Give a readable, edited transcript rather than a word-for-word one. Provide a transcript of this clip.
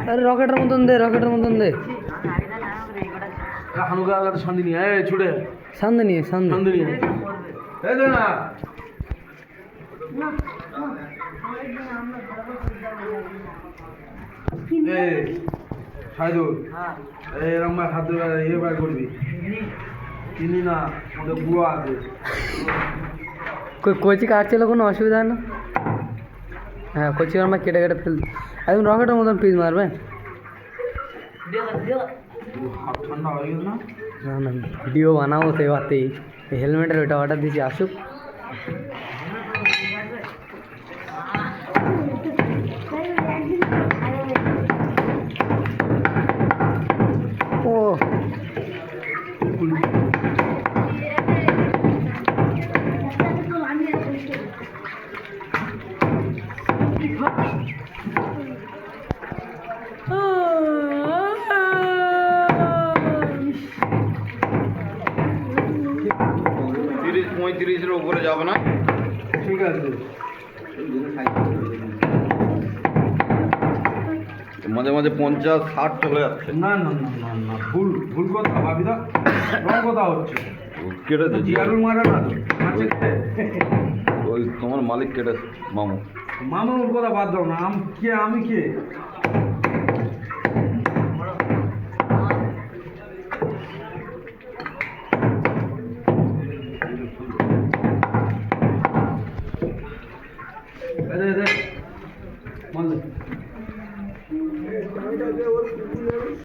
আরে রকেটের মতন দে, রকেটের মতন দে। হানুকা শান্তি নিয়ে ছুটে সামনে নিয়ে, সামনে। শান্তি নিয়ে এই দে না সাইদুল এরকম হাত ইয়ে বার করবি চিনি না ওদের বুড়ো আছে কচি কাটছিল, কোনো অসুবিধা হয় না? হ্যাঁ, কচি আমার কেটে কেটে ফেল, একদম রকেটের মতন পিস মারবে। হাত ঠান্ডা হয়ে গেল না না না, ভিডিও বানাবো তো এবারতেই। হেলমেটের ওইটা অর্ডার দিয়েছি, আসুক। ও তিরিশ 35-এর উপরে যাবে না। ঠিক আছে মাঝে মাঝে 50-60 চলে যাচ্ছে। না না না না না ভুল ভুল কথা ভাবি দা রং কথা হচ্ছে কেটেছে জিয়ারুল মারা না তো আছে ওই তোমার মালিক কেটেছে মামু। মামুর কথা বাদ দাও না আমি কে